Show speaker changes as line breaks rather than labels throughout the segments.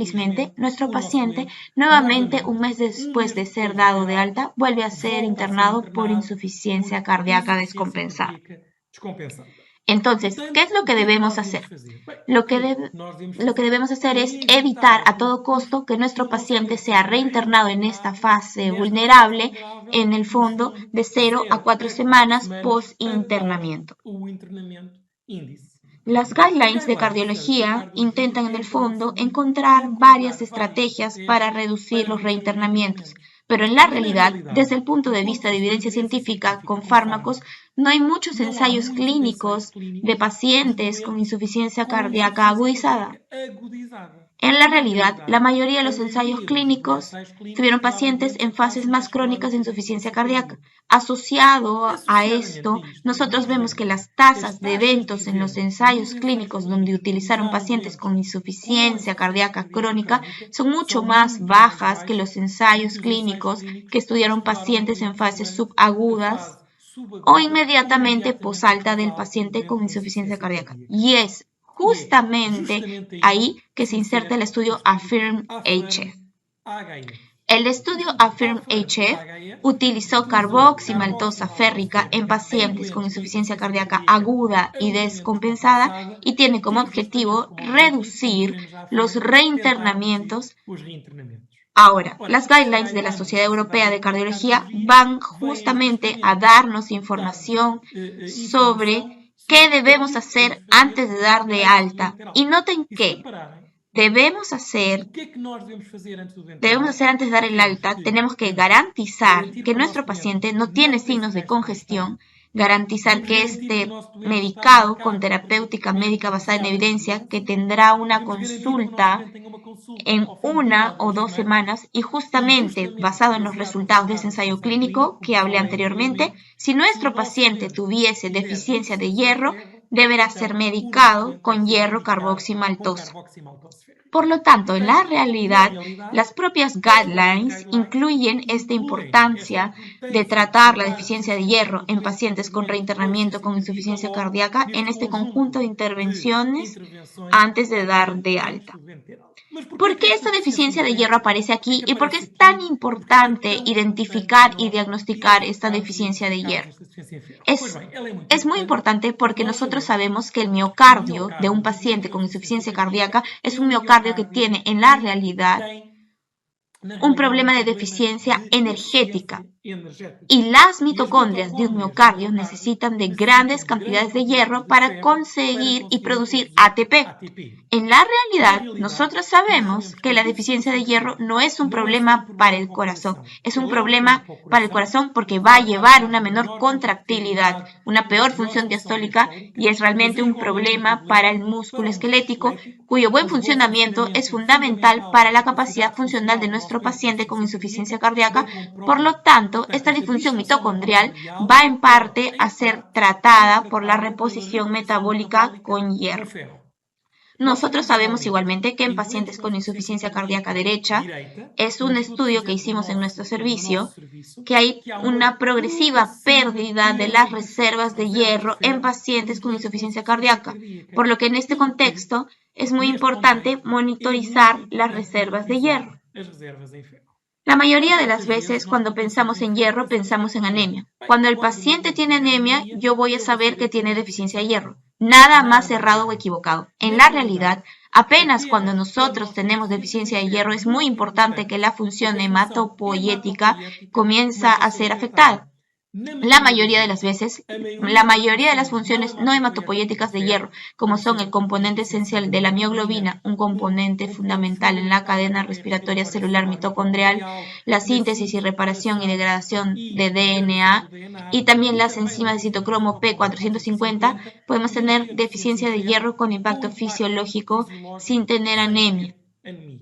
Felizmente, nuestro paciente, nuevamente un mes después de ser dado de alta, vuelve a ser internado por insuficiencia cardíaca descompensada. Entonces, ¿qué es lo que debemos hacer? Lo que debemos hacer es evitar a todo costo que nuestro paciente sea reinternado en esta fase vulnerable, en el fondo, de 0 a 4 semanas post-internamiento. Las guidelines de cardiología intentan en el fondo encontrar varias estrategias para reducir los reinternamientos, pero en la realidad, desde el punto de vista de evidencia científica con fármacos, no hay muchos ensayos clínicos de pacientes con insuficiencia cardíaca agudizada. En la realidad, la mayoría de los ensayos clínicos tuvieron pacientes en fases más crónicas de insuficiencia cardíaca. Asociado a esto, nosotros vemos que las tasas de eventos en los ensayos clínicos donde utilizaron pacientes con insuficiencia cardíaca crónica son mucho más bajas que los ensayos clínicos que estudiaron pacientes en fases subagudas o inmediatamente posalta del paciente con insuficiencia cardíaca. Y es justamente ahí que se inserta el estudio AFFIRM-HF. El estudio AFFIRM-HF utilizó carboximaltosa férrica en pacientes con insuficiencia cardíaca aguda y descompensada y tiene como objetivo reducir los reinternamientos. Ahora, las guidelines de la Sociedad Europea de Cardiología van justamente a darnos información sobre qué debemos hacer antes de dar de alta. Y noten que debemos hacer antes de dar el alta, tenemos que garantizar que nuestro paciente no tiene signos de congestión, garantizar que esté medicado con terapéutica médica basada en evidencia, que tendrá una consulta en 1 o 2 semanas y justamente basado en los resultados de ese ensayo clínico que hablé anteriormente, si nuestro paciente tuviese deficiencia de hierro, deberá ser medicado con hierro carboximaltosa. Por lo tanto, en la realidad, las propias guidelines incluyen esta importancia de tratar la deficiencia de hierro en pacientes con reinternamiento con insuficiencia cardíaca en este conjunto de intervenciones antes de dar de alta. ¿Por qué esta deficiencia de hierro aparece aquí y por qué es tan importante identificar y diagnosticar esta deficiencia de hierro? Es muy importante porque nosotros sabemos que el miocardio de un paciente con insuficiencia cardíaca es un miocardio que tiene en la realidad un problema de deficiencia energética. Y las mitocondrias de un miocardio necesitan de grandes cantidades de hierro para conseguir y producir ATP. En la realidad, nosotros sabemos que la deficiencia de hierro no es un problema para el corazón. Es un problema para el corazón porque va a llevar una menor contractilidad, una peor función diastólica y es realmente un problema para el músculo esquelético, cuyo buen funcionamiento es fundamental para la capacidad funcional de nuestro paciente con insuficiencia cardíaca. Por lo tanto, esta disfunción mitocondrial va en parte a ser tratada por la reposición metabólica con hierro. Nosotros sabemos igualmente que en pacientes con insuficiencia cardíaca derecha, es un estudio que hicimos en nuestro servicio, que hay una progresiva pérdida de las reservas de hierro en pacientes con insuficiencia cardíaca, por lo que en este contexto es muy importante monitorizar las reservas de hierro. La mayoría de las veces cuando pensamos en hierro pensamos en anemia. Cuando el paciente tiene anemia, yo voy a saber que tiene deficiencia de hierro. Nada más errado o equivocado. En la realidad, apenas cuando nosotros tenemos deficiencia de hierro es muy importante que la función hematopoietica comienza a ser afectada. La mayoría de las veces, la mayoría de las funciones no hematopoieticas de hierro, como son el componente esencial de la mioglobina, un componente fundamental en la cadena respiratoria celular mitocondrial, la síntesis y reparación y degradación de DNA, y también las enzimas de citocromo P450, podemos tener deficiencia de hierro con impacto fisiológico sin tener anemia.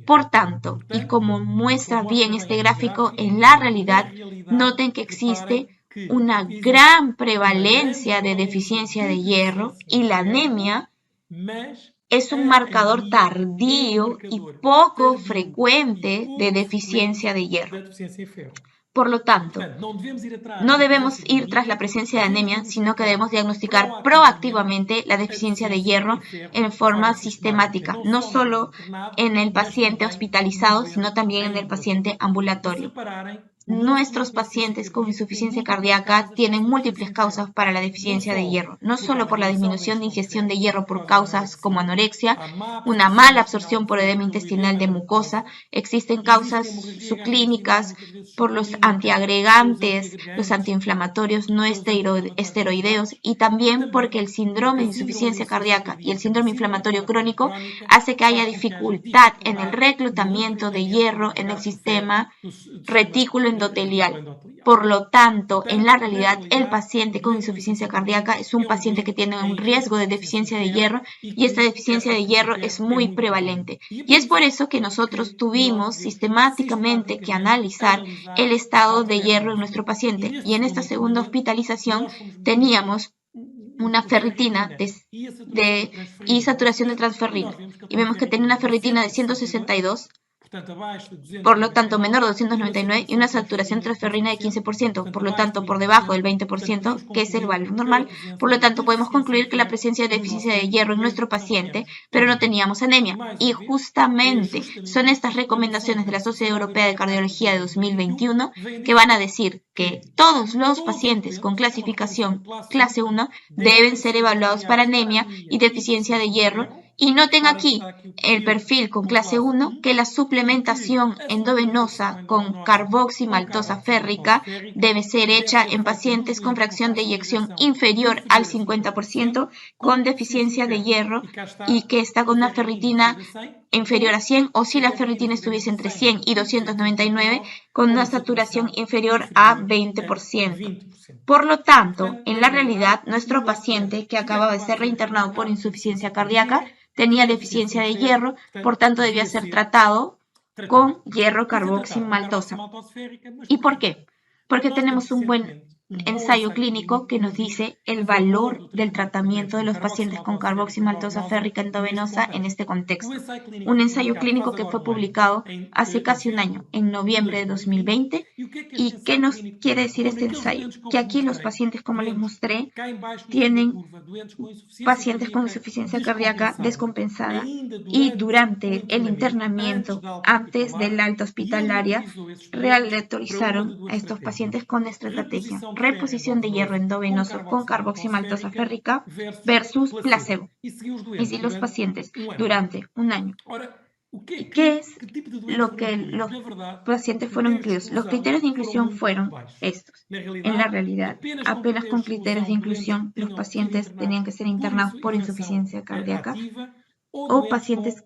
Por tanto, y como muestra bien este gráfico, en la realidad, noten que existe una gran prevalencia de deficiencia de hierro y la anemia es un marcador tardío y poco frecuente de deficiencia de hierro. Por lo tanto, no debemos ir tras la presencia de anemia, sino que debemos diagnosticar proactivamente la deficiencia de hierro en forma sistemática, no solo en el paciente hospitalizado, sino también en el paciente ambulatorio. nuestros pacientes con insuficiencia cardíaca tienen múltiples causas para la deficiencia de hierro, no solo por la disminución de ingestión de hierro por causas como anorexia, una mala absorción por edema intestinal de mucosa, existen causas subclínicas por los antiagregantes, los antiinflamatorios no esteroideos y también porque el síndrome de insuficiencia cardíaca y el síndrome inflamatorio crónico hace que haya dificultad en el reclutamiento de hierro en el sistema retículo endotelial. Por lo tanto, en la realidad, el paciente con insuficiencia cardíaca es un paciente que tiene un riesgo de deficiencia de hierro y esta deficiencia de hierro es muy prevalente. Y es por eso que nosotros tuvimos sistemáticamente que analizar el estado de hierro en nuestro paciente. Y en esta segunda hospitalización teníamos una ferritina y saturación de transferrina. Y vemos que tenía una ferritina de 162, por lo tanto menor de 299 y una saturación de transferrina de 15%, por lo tanto por debajo del 20%, que es el valor normal. Por lo tanto podemos concluir que la presencia de deficiencia de hierro en nuestro paciente, pero no teníamos anemia. Y justamente son estas recomendaciones de la Sociedad Europea de Cardiología de 2021 que van a decir que todos los pacientes con clasificación clase 1 deben ser evaluados para anemia y deficiencia de hierro. Y noten aquí el perfil con clase 1 que la suplementación endovenosa con carboximaltosa férrica debe ser hecha en pacientes con fracción de eyección inferior al 50% con deficiencia de hierro y que está con una ferritina inferior a 100 o si la ferritina estuviese entre 100 y 299 con una saturación inferior a 20%. Por lo tanto, en la realidad, nuestro paciente que acababa de ser reinternado por insuficiencia cardíaca tenía deficiencia de hierro, por tanto debía ser tratado con hierro carboximaltosa. ¿Y por qué? Porque tenemos un buen ensayo clínico que nos dice el valor del tratamiento de los pacientes con carboximaltosa férrica endovenosa en este contexto. Un ensayo clínico que fue publicado hace casi un año, en noviembre de 2020. ¿Y qué nos quiere decir este ensayo? Que aquí los pacientes, como les mostré, tienen pacientes con insuficiencia cardíaca descompensada y durante el internamiento, antes del alta hospitalaria, realeatorizaron a estos pacientes con esta estrategia: reposición de hierro endovenoso con carboximaltosa férrica versus placebo. Y si los pacientes durante un año. ¿Y qué es lo que los pacientes fueron incluidos? Los criterios de inclusión fueron estos. En la realidad, apenas con criterios de inclusión, los pacientes tenían que ser internados por insuficiencia cardíaca o pacientes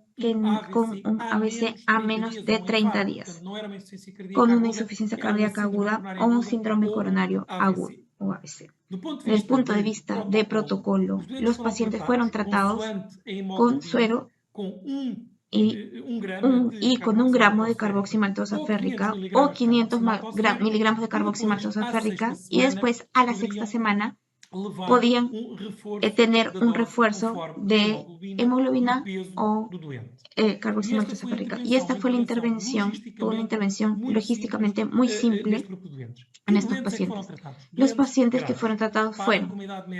con un ABC a menos de 30 días, con una insuficiencia cardíaca aguda o un síndrome coronario agudo o ABC. Desde el punto de vista de protocolo, los pacientes fueron tratados con suero y con 1 gramo de carboximaltosa férrica o 500 miligramos de carboximaltosa férrica y después a la sexta semana podían tener un refuerzo de hemoglobina o carboximaltosa férrica. Y esta fue una intervención logísticamente muy simple en estos pacientes. Los pacientes que fueron tratados fueron,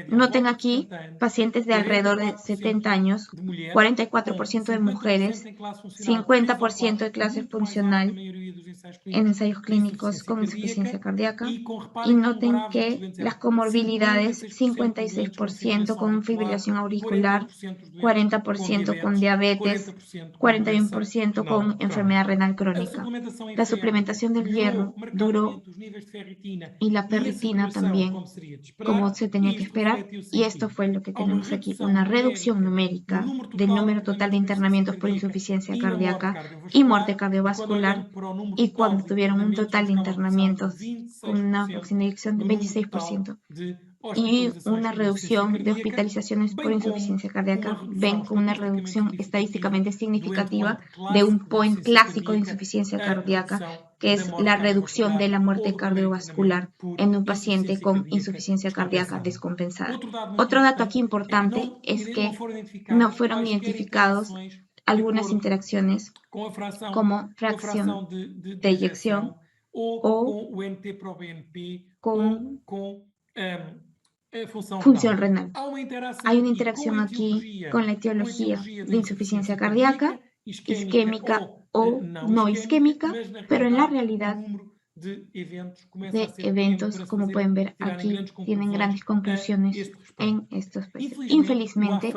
noten aquí, pacientes de alrededor de 70 años, 44% de mujeres, 50% de clase funcional en ensayos clínicos con insuficiencia cardíaca. Y noten que las comorbilidades, 56% con fibrilación auricular, 40% con diabetes, 41% con enfermedad renal crónica. La suplementación del hierro duró y la ferritina también, como se tenía que esperar, y esto fue lo que tenemos aquí: una reducción numérica del número total de internamientos por insuficiencia cardíaca y muerte cardiovascular, y cuando tuvieron un total de internamientos con una aproximación de 26% y una reducción de hospitalizaciones por insuficiencia cardíaca, ven con una reducción estadísticamente significativa de un point clásico de insuficiencia cardíaca, que es la reducción de la muerte cardiovascular en un paciente con insuficiencia cardíaca descompensada. Otro dato aquí importante es que no fueron identificados algunas interacciones como fracción de eyección o con función renal. Hay una interacción aquí con la etiología de insuficiencia cardíaca, isquémica o no isquémica, pero en la realidad de eventos, como pueden ver aquí, tienen grandes conclusiones en estos países. Infelizmente,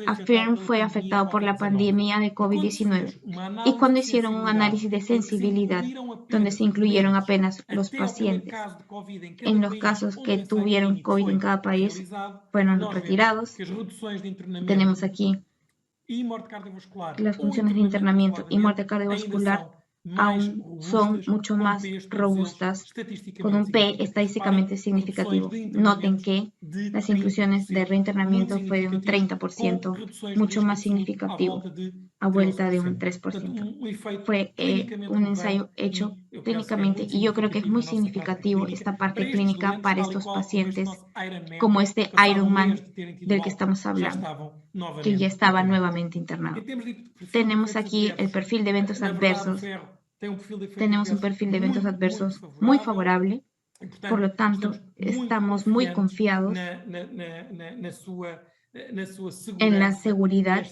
Affirm fue afectado por la pandemia de COVID-19 y cuando hicieron un análisis de sensibilidad, donde se incluyeron apenas los pacientes en los casos que tuvieron COVID en cada país, fueron retirados. Tenemos aquí las funciones de internamiento y muerte cardiovascular aún son mucho más robustas, con un P estadísticamente significativo. Noten que las inclusiones de reinternamiento fue de un 30%, mucho más significativo, a vuelta de un 3%. Fue un ensayo hecho clínicamente y yo creo que es muy significativo esta parte clínica para estos pacientes, como este Ironman del que estamos hablando, que ya estaba nuevamente internado. Tenemos aquí el perfil de eventos adversos. Tenemos un perfil de eventos adversos muy favorable, por lo tanto, estamos muy confiados en la seguridad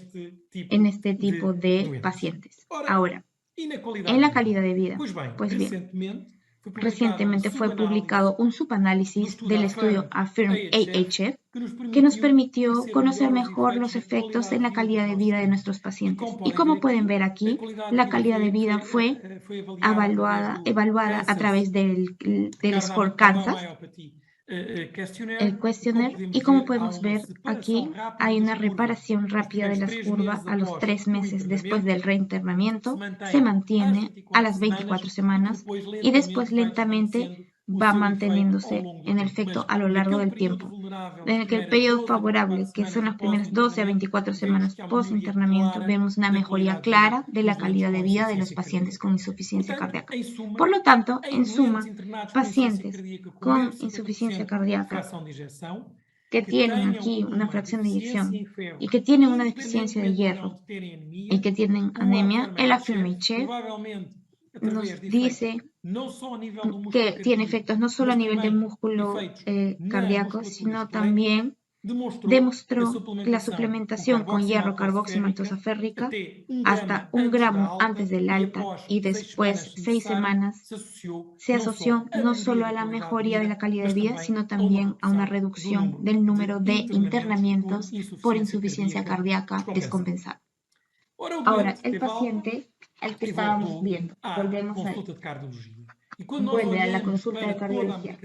en este tipo de pacientes. Ahora, en la calidad de vida, pues bien, recientemente fue publicado un subanálisis del estudio Affirm-AHF que nos permitió conocer mejor los efectos en la calidad de vida de nuestros pacientes. Y como pueden ver aquí, la calidad de vida fue evaluada a través del Score Kansas, el questionnaire, y como podemos ver aquí hay una reparación rápida de las curvas a los 3 meses después del reinternamiento, se mantiene a las 24 semanas y después lentamente va manteniéndose en el efecto a lo largo del tiempo. En el periodo favorable, que son las primeras 12 a 24 semanas post-internamiento, vemos una mejoría clara de la calidad de vida de los pacientes con insuficiencia cardíaca. Por lo tanto, en suma, pacientes con insuficiencia cardíaca que tienen aquí una fracción de eyección y que tienen una deficiencia de hierro y que tienen anemia, el Affirm-AHF nos dice que tiene efectos no solo a nivel de músculo cardíaco, sino también demostró la suplementación con hierro carboximaltosa férrica hasta 1 gramo antes del alta y después 6 semanas se asoció no solo a la mejoría de la calidad de vida, sino también a una reducción del número de internamientos por insuficiencia cardíaca descompensada. Ahora, el paciente al que estábamos viendo, volvemos a él. Vuelve a la consulta de cardiología.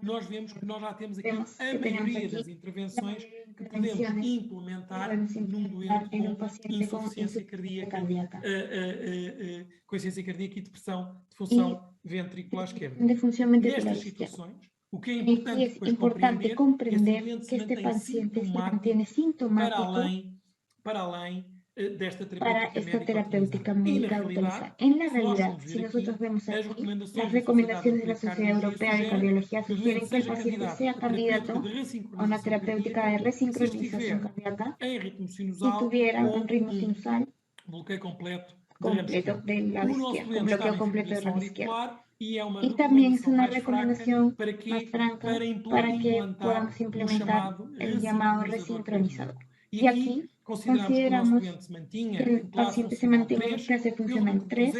Vemos que tenemos aquí intervenciones que podemos implementar en un paciente con insuficiencia cardíaca.
Com insuficiência cardíaca e depressão de função ventricular esquerda.
De función ventricular
Nestas
izquierda.
situações, o que é
Y
importante
es
depois
importante comprender
esse
que este
mantém
paciente se
sintomático
mantiene sintomático
para além desta
para esta terapéutica médica utilizada. En la realidad, si nosotros vemos aquí, las recomendaciones de la Sociedad Europea de Cardiología sugieren que el paciente sea candidato a una terapéutica de resincronización cardíaca si tuviera un ritmo sinusal
bloqueio completo
del lado izquierdo, un bloqueo completo del lado izquierdo.
Y
también es una recomendación
más
franca para que podamos implementar el llamado resincronizador. Y aquí consideramos que el paciente se mantiene en clase funcional 3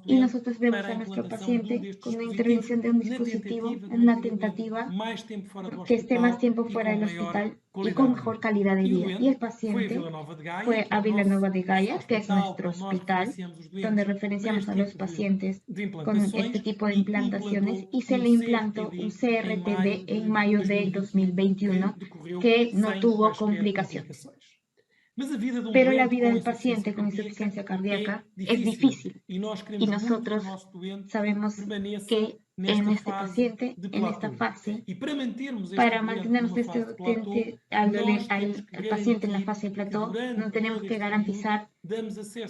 y nosotros vemos a nuestro paciente con una intervención de un dispositivo en una tentativa que esté más tiempo fuera del hospital y con mejor calidad de vida. Y el paciente fue a Vilanova de Gaia, que es nuestro hospital, donde referenciamos a los pacientes con este tipo de implantaciones y se le implantó un CRT-D en mayo del 2021 que no tuvo complicaciones. Pero la vida del paciente con insuficiencia cardíaca es difícil y nosotros sabemos que en este paciente, en esta fase, para mantenernos al paciente en la fase de plató, no tenemos que garantizar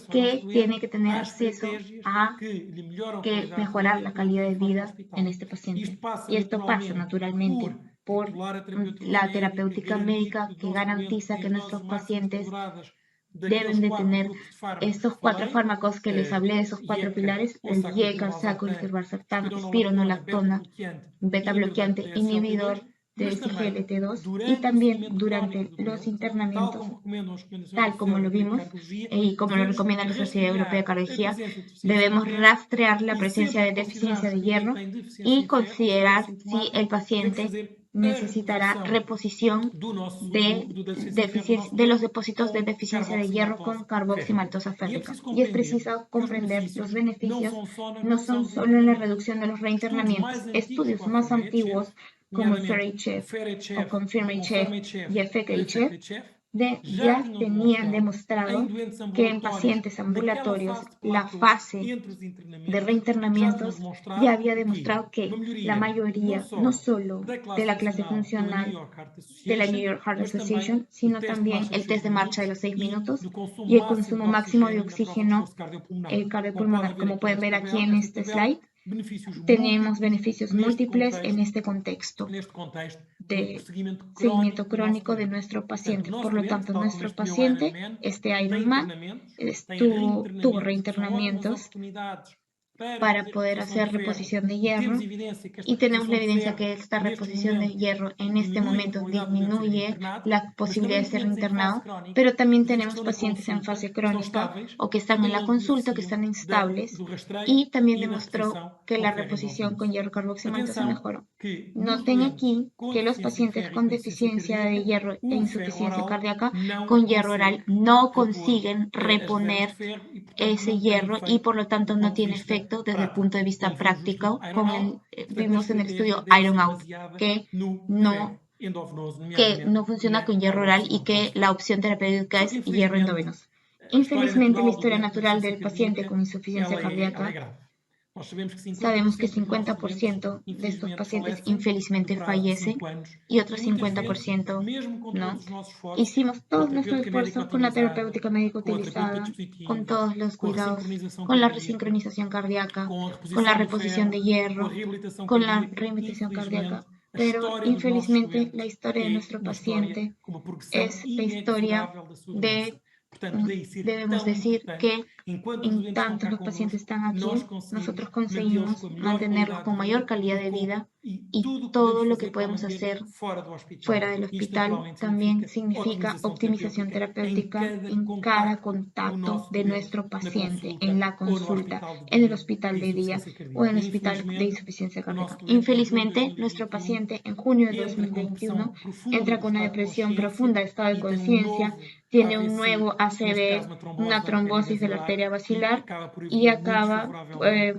que tiene que tener acceso a que mejorar la calidad de vida en este paciente. Y esto pasa naturalmente por la terapéutica médica que garantiza que nuestros pacientes deben de tener estos 4 fármacos que les hablé, esos 4 pilares, el IE, calciaco, irbesartán, espironolactona, beta bloqueante, inhibidor de SGLT2 y también durante los internamientos, tal como lo vimos y como lo recomienda la Sociedad Europea de Cardiología, debemos rastrear la presencia de deficiencia de hierro y considerar si el paciente necesitará reposición de los depósitos de deficiencia de hierro con carboximaltosa férrica. Y es preciso comprender los beneficios no son solo en la reducción de los reinternamientos. Estudios más antiguos como FERICHEF o CONFIRM-HF y EFFECT-HF ya tenían demostrado que en pacientes ambulatorios la fase de reinternamientos ya había demostrado que la mayoría, no solo de la clase funcional de la New York Heart Association, sino también el test de marcha de los 6 minutos y el consumo máximo de oxígeno cardiopulmonar. Como pueden ver aquí en este slide, tenemos beneficios múltiples en este contexto de seguimiento crónico de nuestro paciente. Por lo tanto, nuestro paciente, este Ironman, tuvo reinternamientos para poder hacer reposición de hierro y tenemos la evidencia que esta reposición de hierro en este momento disminuye la posibilidad de ser internado, pero también tenemos pacientes en fase crónica o que están en la consulta, que están instables, y también demostró que la reposición con hierro carboximaltosa mejoró. Noten aquí que los pacientes con deficiencia de hierro e insuficiencia cardíaca con hierro oral no consiguen reponer ese hierro y por lo tanto no tiene efecto desde el punto de vista práctico, como vimos en el estudio Iron Out, que no funciona con hierro oral y que la opción terapéutica es hierro endovenoso. Infelizmente, la historia natural del paciente con insuficiencia cardíaca, sabemos que 50% de estos pacientes infelizmente fallecen y otros 50% no. Hicimos todo nuestro esfuerzo con la terapéutica médica utilizada, con todos los cuidados, con la resincronización cardíaca, con la reposición de hierro, con la rehabilitación cardíaca. Pero infelizmente la historia de nuestro paciente es la historia de, debemos decir que en tanto los pacientes están aquí, nosotros conseguimos mantenerlos con mayor calidad de vida y todo lo que podemos hacer fuera del hospital también significa optimización terapéutica en cada contacto de nuestro paciente, en la consulta, en el hospital de día o en el hospital de insuficiencia cardíaca. Infelizmente, nuestro paciente en junio de 2021 entra con una depresión profunda, estado de conciencia, tiene un nuevo ACV, una trombosis de la arteria basilar y acaba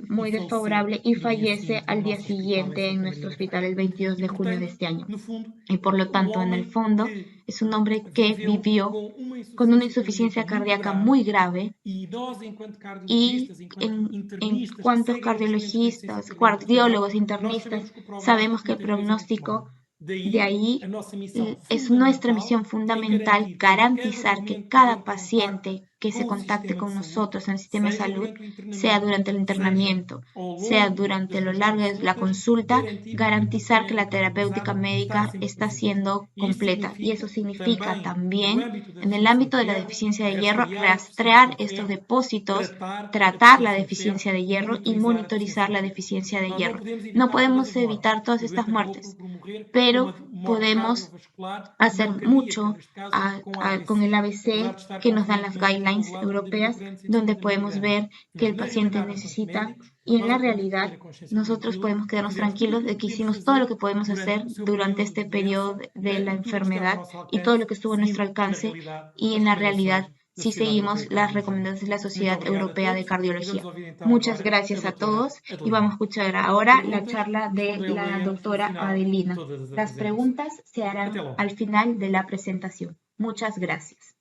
muy desfavorable y fallece al día siguiente en nuestro hospital el 22 de junio de este año. Y por lo tanto, en el fondo, es un hombre que vivió con una insuficiencia cardíaca muy grave y en cuantos cardiologistas, cardiólogos, internistas, sabemos que el pronóstico de ahí es nuestra misión fundamental garantizar que cada paciente que se contacte con nosotros en el sistema de salud, sea durante el internamiento, sea durante lo largo de la consulta, garantizar que la terapéutica médica está siendo completa. Y eso significa también, en el ámbito de la deficiencia de hierro, rastrear estos depósitos, tratar la deficiencia de hierro y monitorizar la deficiencia de hierro. No podemos evitar todas estas muertes, pero podemos hacer mucho con el ABC que nos dan las guidelines europeas, donde podemos ver que el paciente necesita, y en la realidad nosotros podemos quedarnos tranquilos de que hicimos todo lo que podemos hacer durante este periodo de la enfermedad y todo lo que estuvo a nuestro alcance, y en la realidad si seguimos las recomendaciones de la Sociedad Europea de Cardiología. Muchas gracias a todos y vamos a escuchar ahora la charla de la doctora Adelina. Las preguntas se harán al final de la presentación. Muchas gracias.